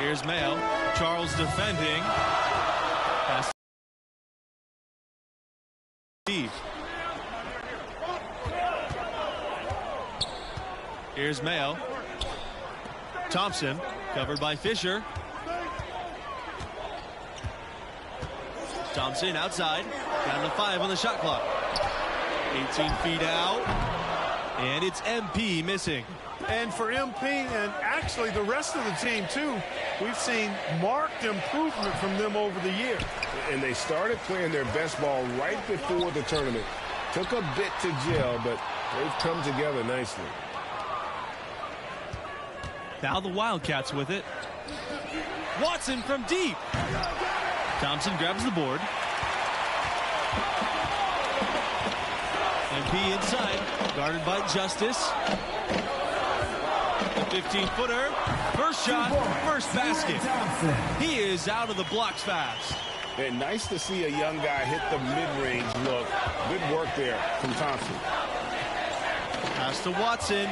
Here's Mayo. Charles defending. Pass. Here's Mayo. Thompson covered by Fisher. Thompson outside, down to 5 on the shot clock. 18 feet out, and it's MP missing. And for MP and actually the rest of the team too, we've seen marked improvement from them over the year. And they started playing their best ball right before the tournament. Took a bit to gel, but they've come together nicely. Now the Wildcats with it. Watson from deep. Thompson grabs the board. MP inside, guarded by Justice. The 15-footer, first shot, first basket. He is out of the blocks fast. And nice to see a young guy hit the mid-range look. Good work there from Thompson. Pass to Watson.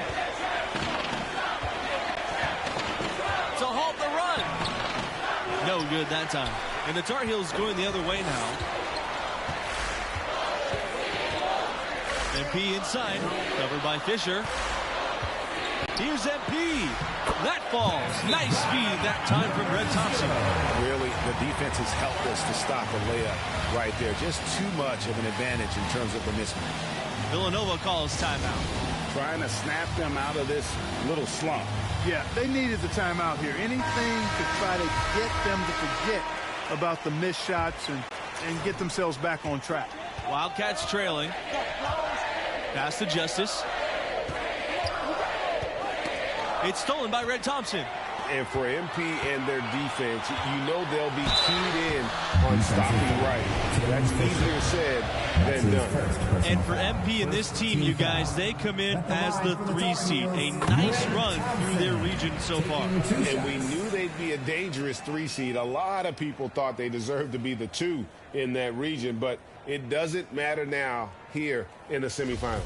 To halt the run. No good that time. And the Tar Heels going the other way now. MP inside, covered by Fisher. Here's MP. That falls. Nice speed that time from Red Thompson. Really, the defense is helpless to stop the layup right there. Just too much of an advantage in terms of the mismatch. Villanova calls timeout. Trying to snap them out of this little slump. Yeah, they needed the timeout here. Anything to try to get them to forget about the missed shots and get themselves back on track. Wildcats trailing. Pass to Justice. It's stolen by Red Thompson. And for MP and their defense, you know they'll be keyed in on stopping right. That's easier said than done. And for MP and this team, you guys, they come in as the 3 seed. A nice run through their region so far. And we knew they'd be a dangerous 3 seed. A lot of people thought they deserved to be the 2 in that region, but it doesn't matter now here in the semifinals.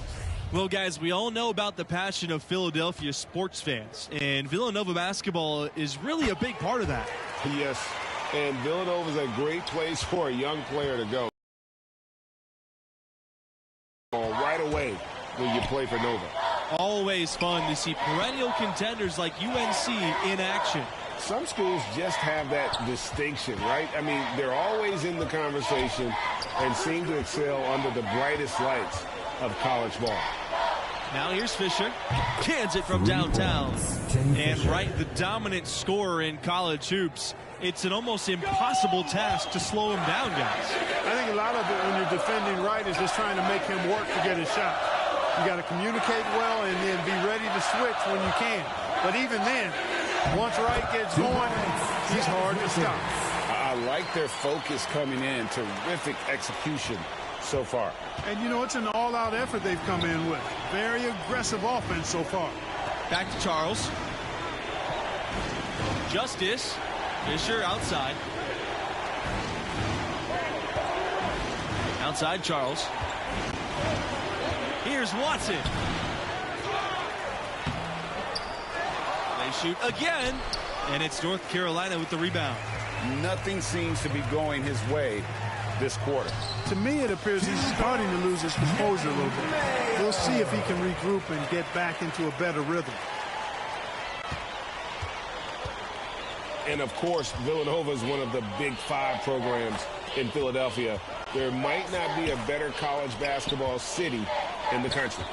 Well, guys, we all know about the passion of Philadelphia sports fans, and Villanova basketball is really a big part of that. Yes, and Villanova's a great place for a young player to go. Right away when you play for Nova. Always fun to see perennial contenders like UNC in action. Some schools just have that distinction, right? I mean, they're always in the conversation and seem to excel under the brightest lights of college ball. Now here's Fisher. Cans it from downtown. And right, the dominant scorer in college hoops. It's an almost impossible task to slow him down, guys. I think a lot of it when you're defending right is just trying to make him work to get his shot. You got to communicate well and then be ready to switch when you can. But even then, once Wright gets going, he's hard to stop. I like their focus coming in. Terrific execution so far. And, you know, it's an all-out effort they've come in with. Very aggressive offense so far. Back to Charles. Justice. Fisher outside. Outside Charles. Here's Watson. They shoot again. And it's North Carolina with the rebound. Nothing seems to be going his way this quarter. To me, it appears he's starting to lose his composure a little bit. We'll see if he can regroup and get back into a better rhythm. And, of course, Villanova is one of the Big 5 programs in Philadelphia. There might not be a better college basketball city in the country.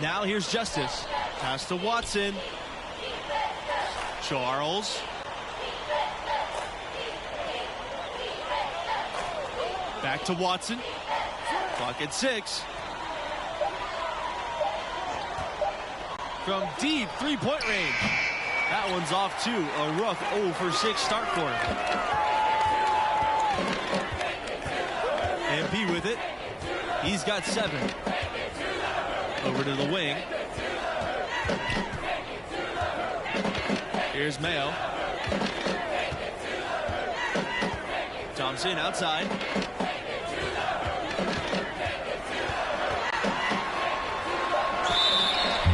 Now here's Justice. Pass to Watson. Charles. Back to Watson. Clock at 6. From deep three-point range. That one's off too. A rough 0 for 6 start for him. MP with it. He's got 7. Over to the wing. Here's Mayo. Thompson outside.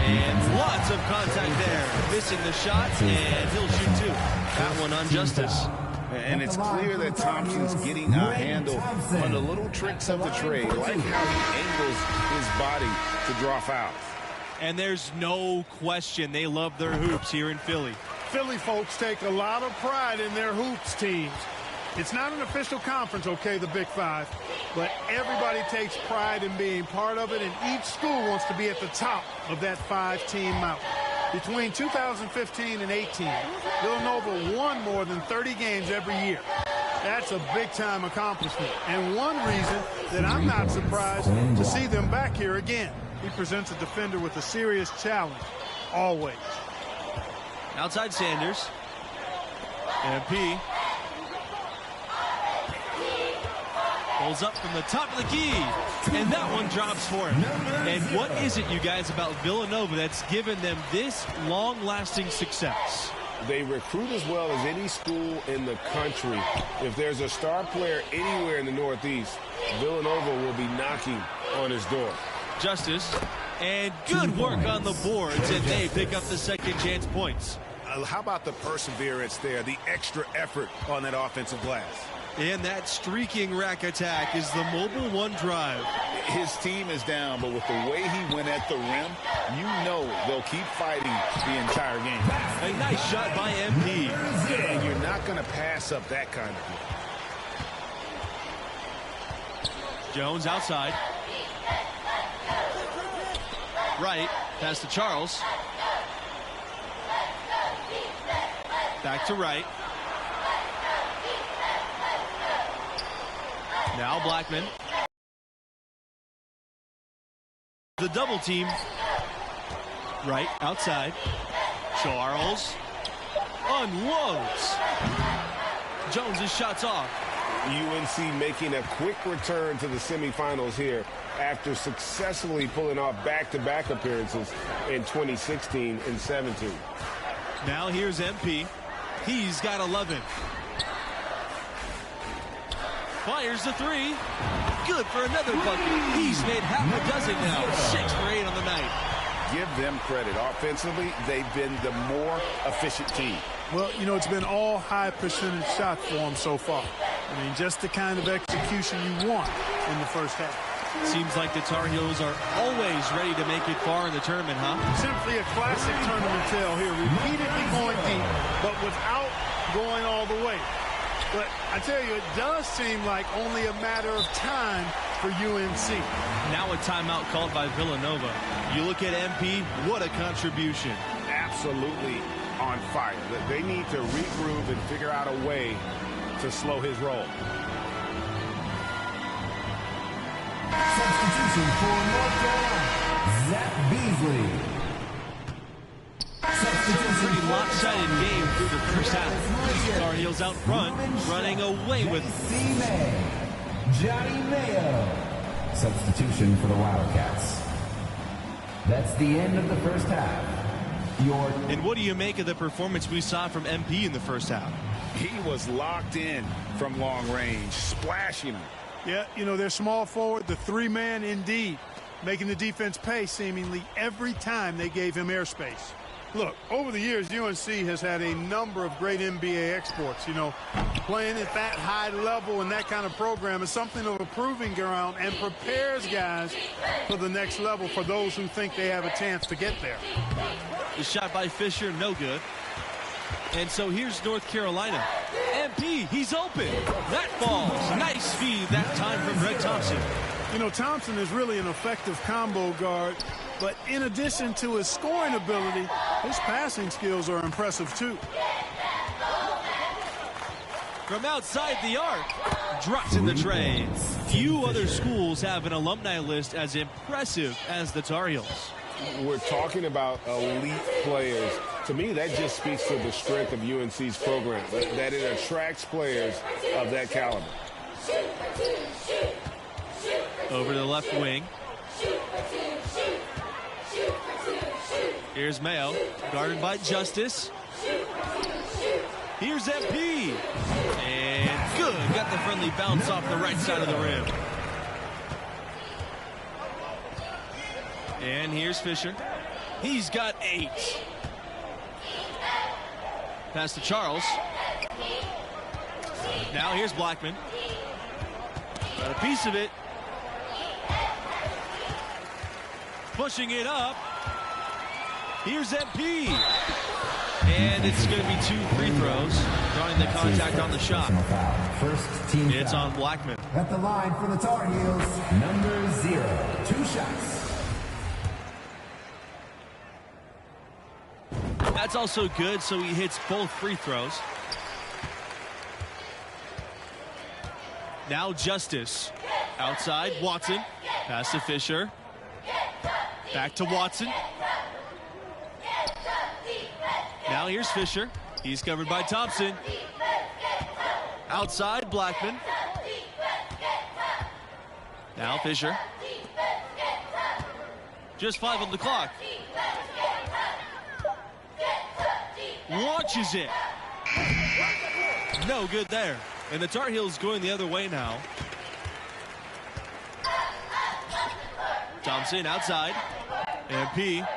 And lots of contact there. Missing the shot, and he'll shoot 2. That one on Justice. And it's clear that Thompson's getting a handle on the little tricks of the trade, like how he angles his body to draw fouls. And there's no question they love their hoops here in Philly. Philly folks take a lot of pride in their hoops teams. It's not an official conference, okay, the Big Five, but everybody takes pride in being part of it, and each school wants to be at the top of that 5-team mountain. Between 2015 and 18, Villanova won more than 30 games every year. That's a big-time accomplishment, and one reason that I'm not surprised to see them back here again. He presents a defender with a serious challenge, always. Outside Sanders. MP. Pulls up from the top of the key, and that one drops for him. And what is it, you guys, about Villanova that's given them this long-lasting success? They recruit as well as any school in the country. If there's a star player anywhere in the Northeast, Villanova will be knocking on his door. Justice, and good work on the boards, and they pick up the second chance points. How about the perseverance there, the extra effort on that offensive glass? And that streaking rack attack is the mobile one drive. His team is down, but with the way he went at the rim, you know they'll keep fighting the entire game. A nice shot by MP. And you're not going to pass up that kind of play. Jones outside. Right, pass to Charles. Back to right. Now Blackman. The double team. Right, outside. Charles unloads. Jones' shot's off. UNC making a quick return to the semifinals here after successfully pulling off back-to-back appearances in 2016 and 17. Now here's MP. He's got 11. Fires the three. Good for another bucket. He's made half a dozen now. 6 for 8 on the night. Give them credit. Offensively, they've been the more efficient team. Well, you know, it's been all high percentage shots for them so far. I mean, just the kind of execution you want in the first half. Seems like the Tar Heels are always ready to make it far in the tournament, huh? Simply a classic tournament tale here. Repeatedly going deep, but without going all the way. But I tell you, it does seem like only a matter of time for UNC. Now a timeout called by Villanova. You look at MP, what a contribution. Absolutely on fire. They need to regroup and figure out a way to slow his roll. Substitution for North Carolina, Zach Beasley. Pretty lopsided game through the first half. Tar Heels out front, running away with Johnny Mayo. Substitution for the Wildcats. That's the end of the first half. And what do you make of the performance we saw from MP in the first half? He was locked in from long range, splashing them. Yeah, you know, their small forward, the 3-man indeed, making the defense pay seemingly every time they gave him airspace. Look, over the years, UNC has had a number of great NBA exports. You know, playing at that high level and that kind of program is something of a proving ground and prepares guys for the next level for those who think they have a chance to get there. The shot by Fisher, no good. And so here's North Carolina. MP, he's open. That falls. Nice feed that time from Greg Thompson. You know, Thompson is really an effective combo guard, but in addition to his scoring ability, his passing skills are impressive too. From outside the arc, drops in the tray. Few other schools have an alumni list as impressive as the Tar Heels. We're talking about elite players. To me, that just speaks to the strength of UNC's program, that it attracts players of that caliber. Over to the left wing. Here's Mayo, guarded by Justice. Here's MP. And good. Got the friendly bounce off the right side of the rim. And here's Fisher. He's got 8. Pass to Charles. Now here's Blackman. Got a piece of it. Pushing it up. Here's MP. And it's going to be 2 free throws. Drawing the contact on the shot. First team It's foul. on Blackman. At the line for the Tar Heels, number 0. 2 shots. That's also good, so he hits both free throws. Now Justice. Outside, Watson. Pass to Fisher. Back to Watson. Now here's Fisher. He's covered by Thompson. Outside, Blackman. Now Fisher. Just 5 on the clock. Launches it. No good there. And the Tar Heels going the other way now. Thompson outside. MP.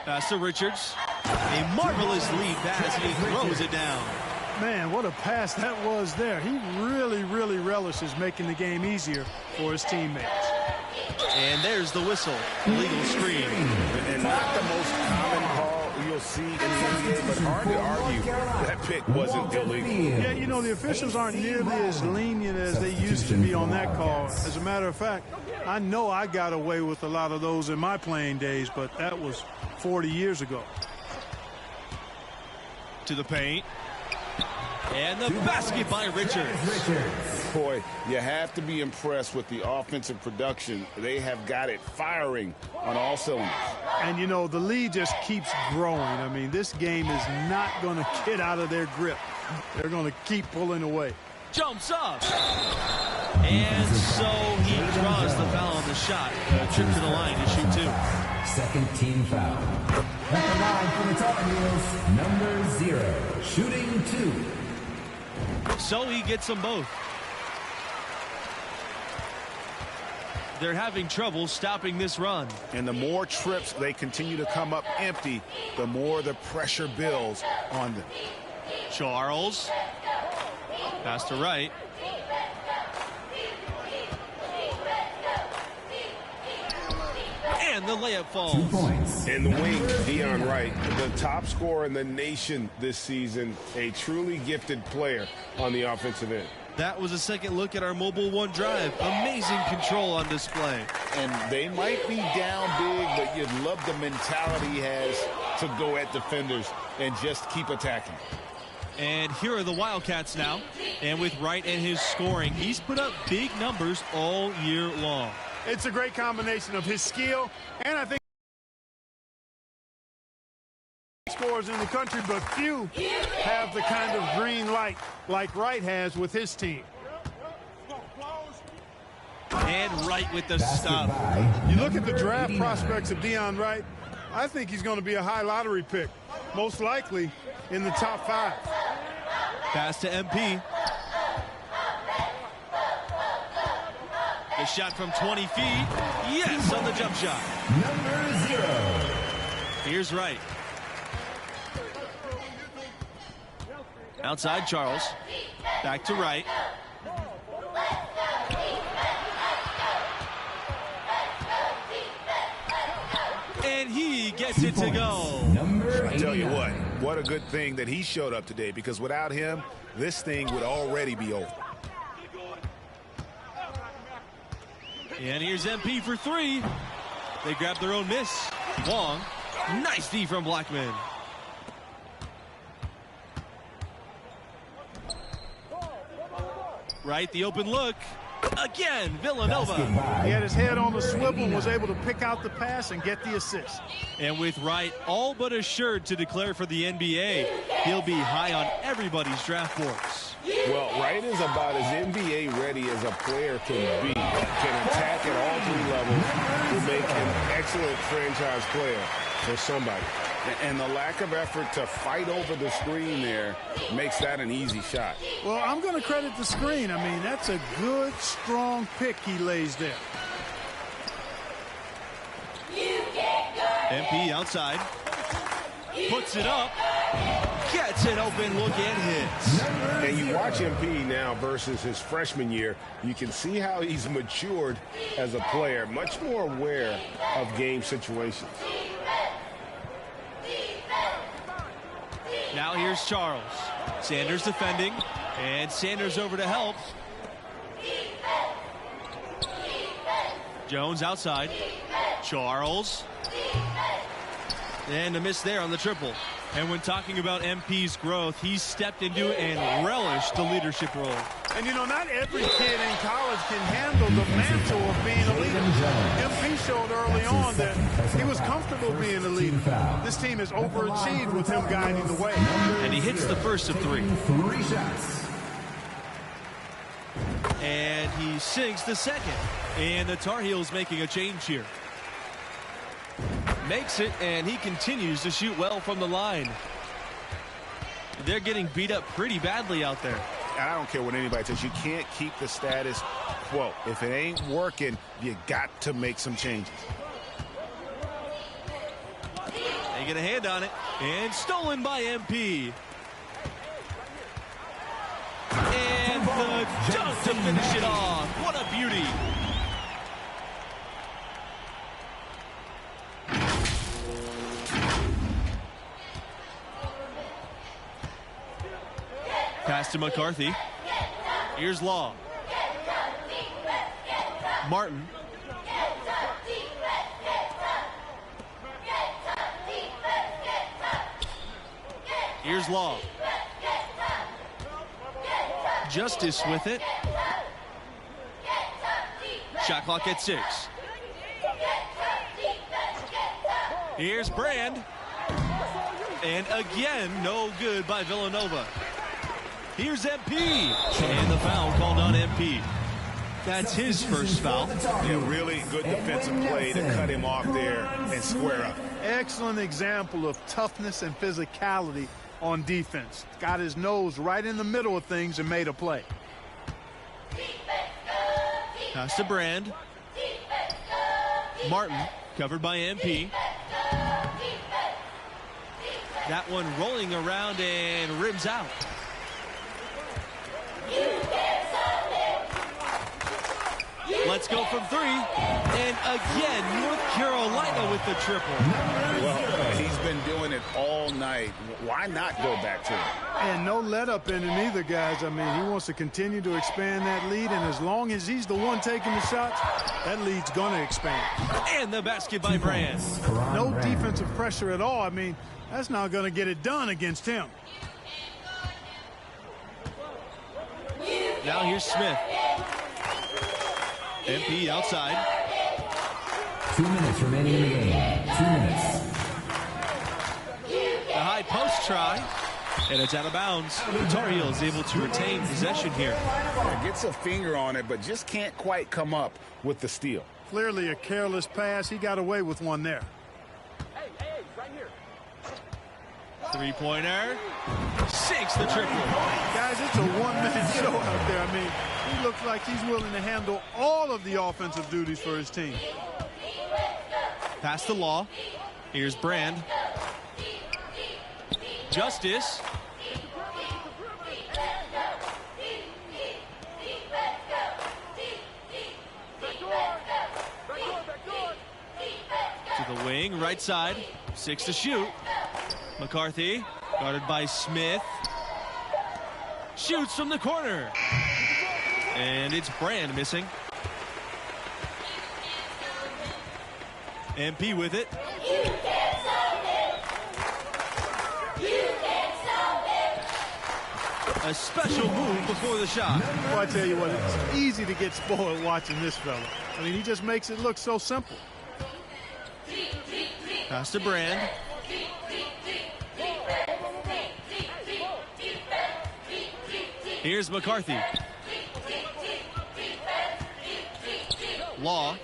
Pass to Richards. A marvelous lead pass, and he throws it down. Man, what a pass that was there. He really, really relishes making the game easier for his teammates. And there's the whistle. Legal screen. And not the most common call you'll see in the NBA, but hard to argue that pick wasn't illegal. Yeah, you know, the officials aren't nearly as lenient as they used to be on that call. As a matter of fact, I know I got away with a lot of those in my playing days, but that was 40 years ago. To the paint. And the basket by Richards. Boy, you have to be impressed with the offensive production. They have got it firing on all cylinders. And, you know, the lead just keeps growing. I mean, this game is not going to get out of their grip. They're going to keep pulling away. Jumps up. And so he draws the foul on the shot. A trip to the line to shoot 2. Second team foul. At the line for the Tar Heels, number 0. Shooting 2. So he gets them both. They're having trouble stopping this run. And the more trips they continue to come up empty, the more the pressure builds on them. Charles. Pass to Wright. And the layup falls. 2 points. In the wing, Deion Wright, the top scorer in the nation this season, a truly gifted player on the offensive end. That was a second look at our Mobile One drive. Amazing control on display. And they might be down big, but you'd love the mentality he has to go at defenders and just keep attacking. And here are the Wildcats now. And with Wright and his scoring, he's put up big numbers all year long. It's a great combination of his skill, and I think scores in the country, but few have the kind of green light like Wright has with his team. And Wright with the stop. You look at the draft prospects of Deion Wright, I think he's going to be a high lottery pick, most likely in the top 5. Pass to MP. The shot from 20 feet. Yes, on the jump shot. Number 0. Here's Wright. Outside Charles. Back to Wright. And he gets it to go. Number 89. I tell you what a good thing that he showed up today, because without him, this thing would already be over. And here's MP for 3. They grab their own miss. Long. Nice D from Blackman. Right, the open look. Again, Villanova. He had his head on the swivel and was able to pick out the pass and get the assist. And with Wright all but assured to declare for the NBA, he'll be high on everybody's draft boards. Well, Wright is about as NBA ready as a player can be. Can attack at all 3 levels. Will make an excellent franchise player for somebody. And the lack of effort to fight over the screen there makes that an easy shot. Well, I'm going to credit the screen. I mean, that's a good, strong pick he lays there. MP outside. Puts it up. Gets an open look and hits. And you watch MP now versus his freshman year, you can see how he's matured as a player, much more aware of game situations. Now here's Charles. Sanders defending, and Sanders over to help. Jones outside. Charles. And a miss there on the triple. And when talking about MP's growth, he's stepped into and relished the leadership role. And, you know, not every kid in college can handle the mantle of being a leader. MP showed early on that he was comfortable being a leader. This team has overachieved with him guiding the way. And he hits the first of three. 3 shots. And he sinks the second. And the Tar Heels making a change here. Makes it, and he continues to shoot well from the line. They're getting beat up pretty badly out there. And I don't care what anybody says. You can't keep the status quo. If it ain't working, you got to make some changes. They get a hand on it, and stolen by MP. And the dunk to finish it off. What a beauty. Pass to McCarthy. Here's Law. Martin. Here's Law. Justice with it. Shot clock at 6. Here's Brand. And again, no good by Villanova. Here's MP. And the foul called on MP. That's his first foul. Yeah, really good defensive play to cut him off there and square up. Excellent example of toughness and physicality on defense. Got his nose right in the middle of things and made a play. Pass to Brand. Martin covered by MP. That one rolling around and rims out. Let's go from 3. And again, North Carolina with the triple. Well, he's been doing it all night. Why not go back to it? And no let up in it either, guys. I mean, he wants to continue to expand that lead, and as long as he's the one taking the shots, that lead's going to expand. And the basket by Brand. No defensive pressure at all. I mean, that's not going to get it done against him. Now here's Smith. MP outside. 2 minutes remaining in the game. 2 minutes. The high post try. And it's out of bounds. The Tar Heels able to retain possession here. Gets a finger on it, but just can't quite come up with the steal. Clearly a careless pass. He got away with one there. Three-pointer. Sinks the triple. Guys, it's a one-man show out there. I mean, he looks like he's willing to handle all of the offensive duties for his team. Pass the Law. Here's Brand. Justice. To the wing, right side. 6 to shoot. McCarthy, guarded by Smith. Shoots from the corner. And it's Brand missing. MP with it. A special move before the shot. Well, I tell you what, it's easy to get spoiled watching this fella. I mean, he just makes it look so simple. Pass to Brand. Here's McCarthy. Law.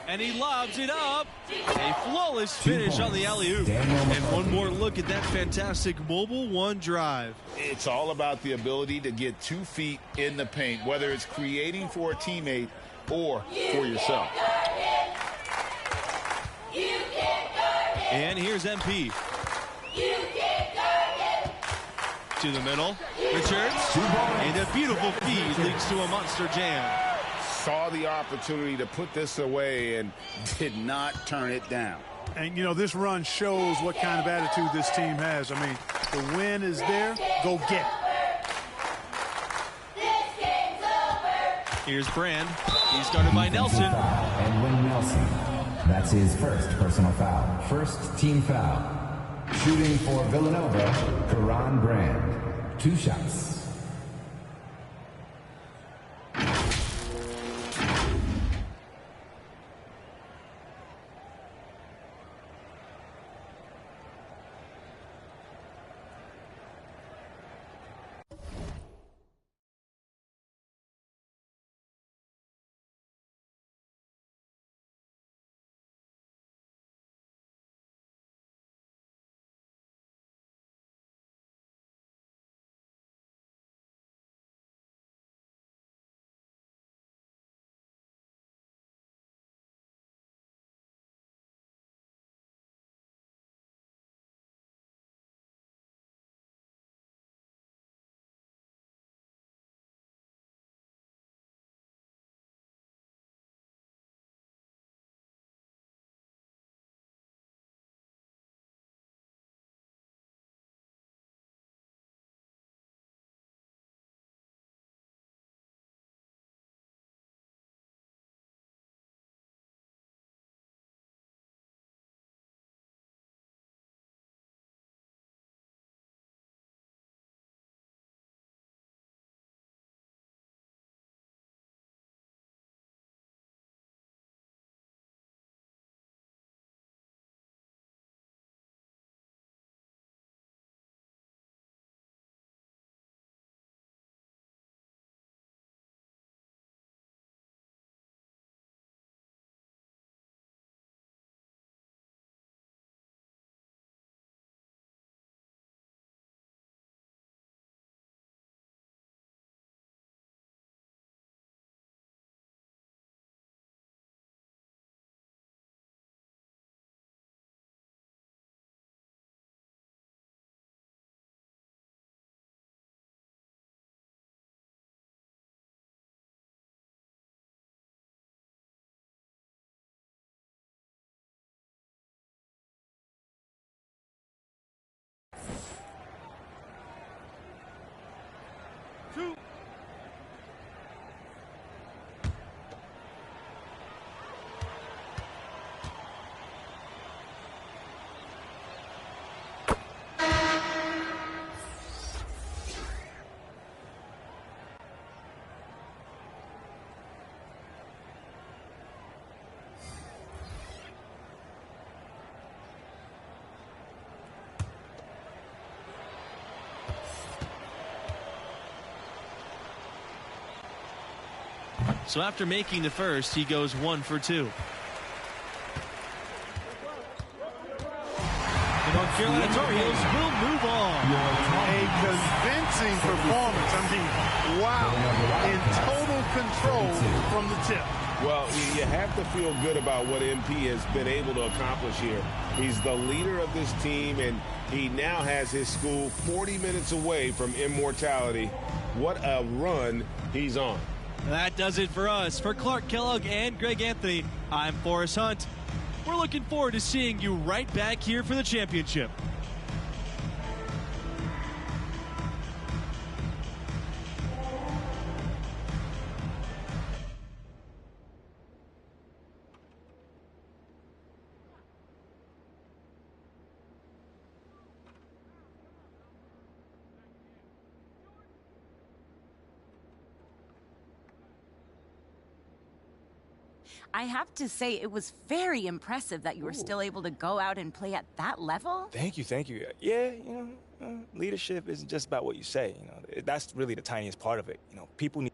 And he lobs it up. A flawless finish on the alley-oop. And one more look at that fantastic Mobile One drive. It's all about the ability to get 2 feet in the paint, whether it's creating for a teammate or for yourself. And here's MP. To the middle. Richards. And a beautiful feed leads to a monster jam. Saw the opportunity to put this away and did not turn it down. And, you know, this run shows what kind of attitude this team has. I mean, the win is there. Go get it. Here's Brand. He's started by Nelson. And Win Nelson. That's his first personal foul. First team foul. Shooting for Villanova, Karan Brand. 2 shots. So after making the first, he goes 1 for 2. The North Carolina Tar Heels will move on. A convincing performance. I mean, wow. In total control from the tip. Well, you have to feel good about what MP has been able to accomplish here. He's the leader of this team, and he now has his school 40 minutes away from immortality. What a run he's on. That does it for us. For Clark Kellogg and Greg Anthony, I'm Forrest Hunt. We're looking forward to seeing you right back here for the championship. I have to say, it was very impressive that you were still able to go out and play at that level. Thank you, thank you. Yeah, leadership isn't just about what you say. That's really the tiniest part of it. People need.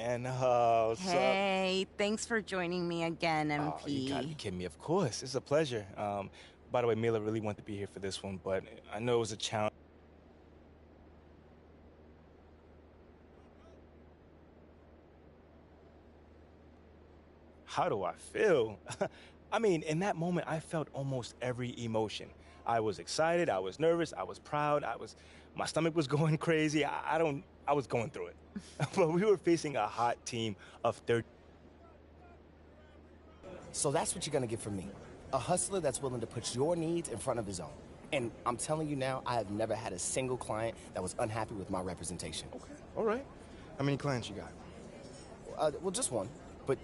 And Hey, thanks for joining me again, MP. Oh, you gotta be kidding me. Of course, it's a pleasure. By the way, Mila really wanted to be here for this one, but I know it was a challenge. How do I feel? I mean, in that moment, I felt almost every emotion. I was excited, I was nervous, I was proud, my stomach was going crazy. I was going through it. But we were facing a hot team of 30. So that's what you're gonna get from me. A hustler that's willing to put your needs in front of his own. And I'm telling you now, I have never had a single client that was unhappy with my representation. Okay, all right. How many clients you got? Well, just one. But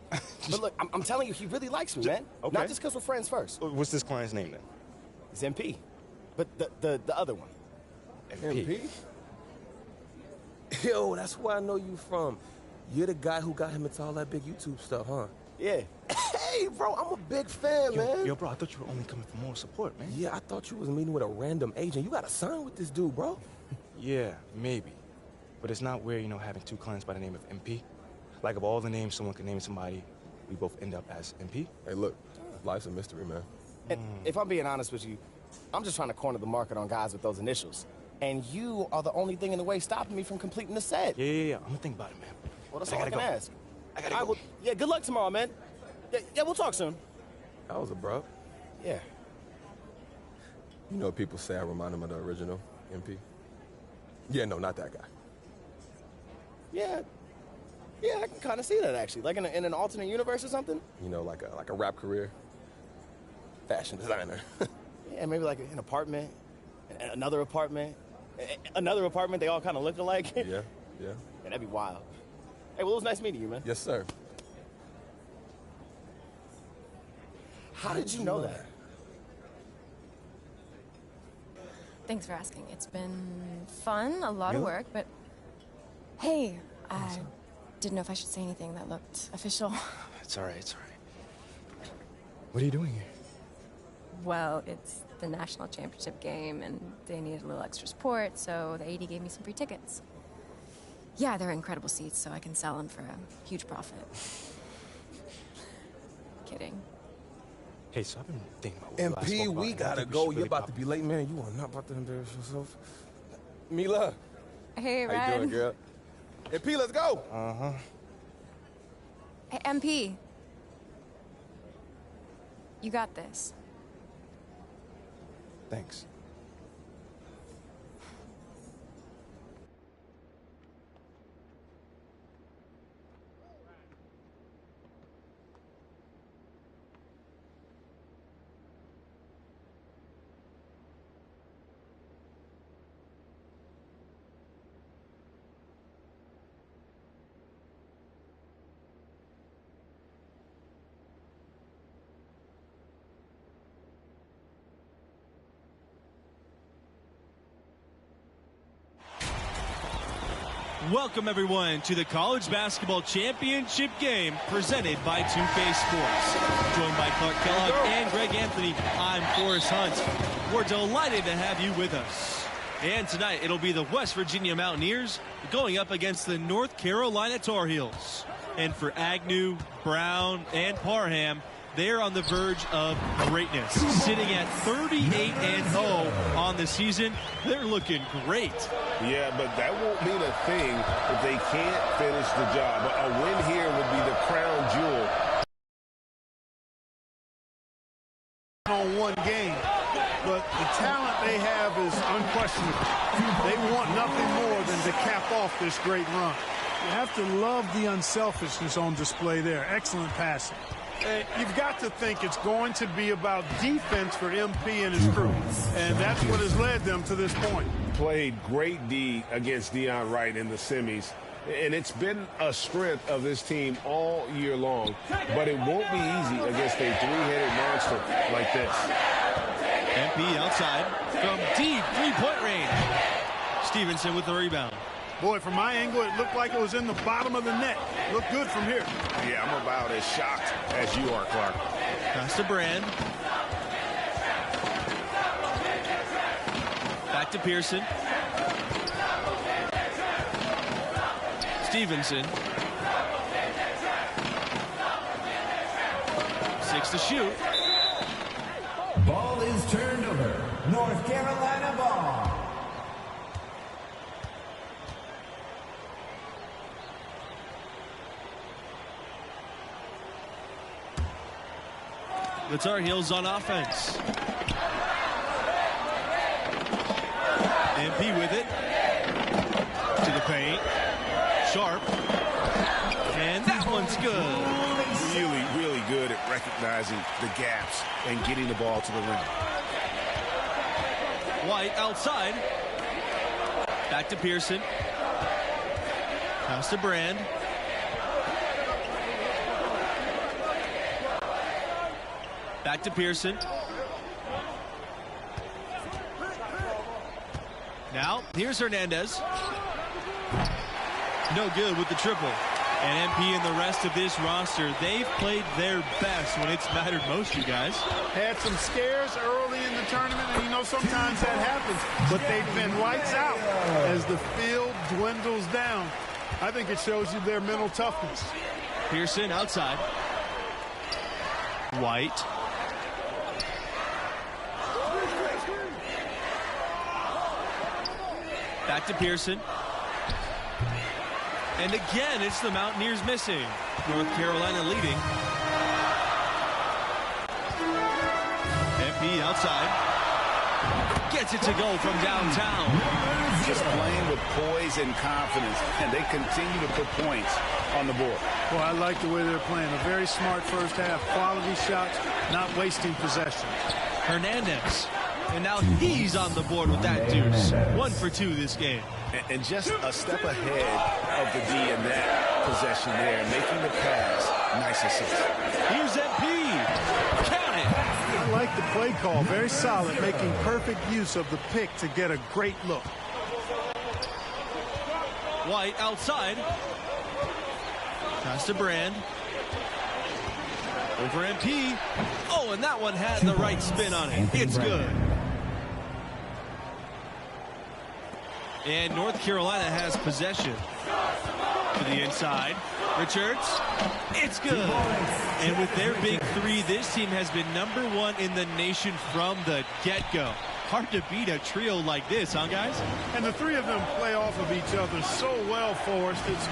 look, I'm telling you, he really likes me, man. Okay. Not just because we're friends first. What's this client's name then? It's MP. But the other one. MP? Yo, that's where I know you from. You're the guy who got him into all that big YouTube stuff, huh? Yeah. Hey, bro, I'm a big fan, man. Yo, bro, I thought you were only coming for moral support, man. Yeah, I thought you was meeting with a random agent. You got to sign with this dude, bro. Yeah, maybe. But it's not weird, having two clients by the name of MP. Like, of all the names someone could name somebody, we both end up as MP. Hey, look, life's a mystery, man. And if I'm being honest with you, I'm just trying to corner the market on guys with those initials. And you are the only thing in the way stopping me from completing the set. Yeah. I'm gonna think about it, man. Well, that's all I can ask. I gotta All go. right, well, yeah, good luck tomorrow, man. Yeah, we'll talk soon. That was abrupt. Yeah. You know, people say I remind them of the original MP. Yeah, no, not that guy. Yeah, I can kind of see that, actually. Like in an alternate universe or something? You know, like a rap career. Fashion designer. Yeah, maybe like an apartment, another apartment, they all kind of look alike. Yeah. Man, that'd be wild. Hey, well, it was nice meeting you, man. Yes, sir. How did you know that? Thanks for asking. It's been fun, a lot of work, but hey, I didn't know if I should say anything that looked official. It's all right. What are you doing here? Well, it's the national championship game, and they needed a little extra support, so the AD gave me some free tickets. Yeah, they're incredible seats, so I can sell them for a huge profit. Kidding. Hey, so I've been thinking about what MP, spoke about, we and I gotta think go. should You're really about pop to be late, man. You are not about to embarrass yourself. Mila. Hey, Red. How you doing, girl? MP, let's go. Uh-huh. Hey, MP. You got this. Thanks. Welcome, everyone, to the College Basketball Championship game presented by 2K Sports. Joined by Clark Kellogg and Greg Anthony, I'm Forrest Hunt. We're delighted to have you with us. And tonight, it'll be the West Virginia Mountaineers going up against the North Carolina Tar Heels. And for Agnew, Brown, and Parham, they're on the verge of greatness. Sitting at 38-0 on the season, they're looking great. Yeah, but that won't mean a thing if they can't finish the job. A win here would be the crown jewel. On one game, but the talent they have is unquestionable. They want nothing more than to cap off this great run. You have to love the unselfishness on display there. Excellent passing. You've got to think it's going to be about defense for MP and his crew, and that's what has led them to this point. Played great D against Deion Wright in the semis, and it's been a strength of this team all year long, but it won't be easy against a three-headed monster like this. MP outside from deep three-point range. Stevenson with the rebound. Boy, from my angle, it looked like it was in the bottom of the net. Looked good from here. Yeah, I'm about as shocked as you are, Clark. Pass to Brand. Back to Pearson. Stevenson. 6 to shoot. Ball is turned over. North Carolina ball. The Tar Heels on offense. MP with it. To the paint. Sharp. And that one's good. Really good at recognizing the gaps and getting the ball to the rim. White outside. Back to Pearson. Pass to Brand. Back to Pearson. Now, here's Hernandez. No good with the triple. And MP and the rest of this roster, they've played their best when it's mattered most, you guys. Had some scares early in the tournament, and you know sometimes that happens. But they've been lights out as the field dwindles down. I think it shows you their mental toughness. Pearson outside. White. Back to Pearson. And again, it's the Mountaineers missing. North Carolina leading. MP outside. Gets it to go from downtown. Just playing with poise and confidence, and they continue to put points on the board. Well, I like the way they're playing. A very smart first half. Quality shots, not wasting possession. Hernandez. And now he's on the board with that deuce. 1 for 2 this game. And just a step ahead of the D in that possession there, making the pass. Nice assist. Here's MP. Count it. I like the play call. Very solid, making perfect use of the pick to get a great look. White outside. Pass to Brand. Over MP. Oh, and that one had the right spin on it. It's good. And North Carolina has possession. To the inside. Richards. It's good. And with their big three, this team has been #1 in the nation from the get-go. Hard to beat a trio like this, huh, guys? And the three of them play off of each other so well, Forrest. It's,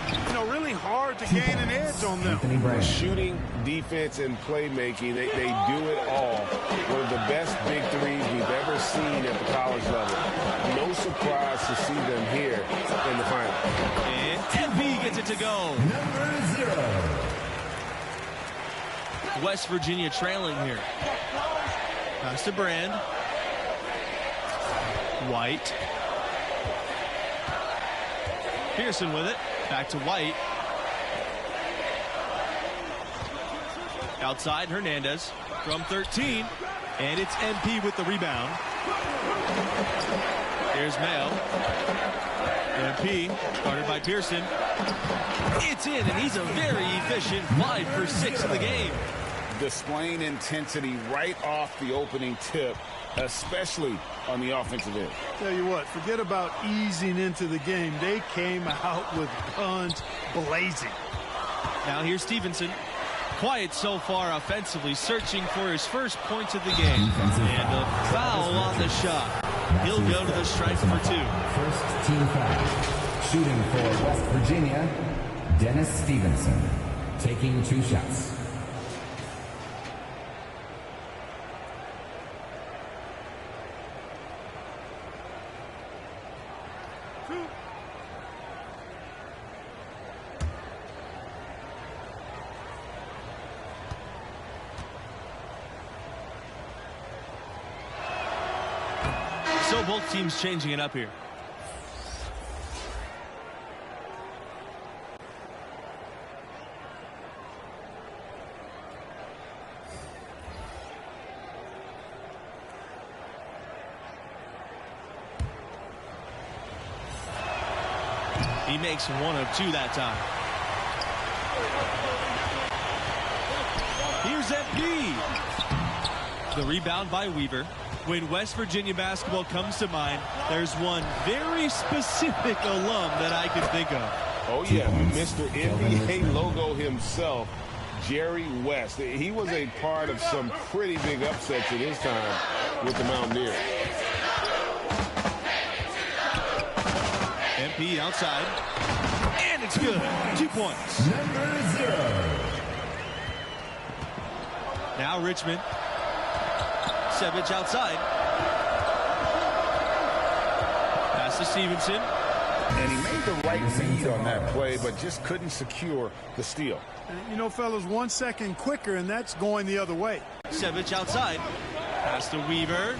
really hard to gain an edge on them. Shooting, defense, and playmaking, they do it all. One of the best big threes we've ever seen at the college level. No surprise to see them here in the final. And MP gets it to go. Number 0. West Virginia trailing here. Pass to Brand. White. Pearson with it. Back to White. Outside, Hernandez from 13. And it's MP with the rebound. Here's Mayo. MP, guarded by Pearson. It's in, and he's a very efficient 5 for 6 in the game. displaying intensity right off the opening tip, especially on the offensive end. Tell you what, forget about easing into the game. They came out with guns blazing. Now here's Stevenson. Quiet so far offensively, searching for his first points of the game. And a foul on the shot. He'll go to the stripe for 2. First team foul. Shooting for West Virginia, Dennis Stevenson, taking 2 shots. So both teams changing it up here. He makes 1 of 2 that time. Here's MP. The rebound by Weaver. When West Virginia basketball comes to mind, there's one very specific alum that I can think of. Oh, yeah, Mr. NBA logo himself, Jerry West. He was a part of some pretty big upsets in his time with the Mountaineers. MP outside. And it's good. 2 points. Number 0. Now Richmond. Sevic outside. Pass to Stevenson. And he made the right read on that play, but just couldn't secure the steal. And, you know, fellas, 1 second quicker, and that's going the other way. Sevic outside. Pass to Weaver.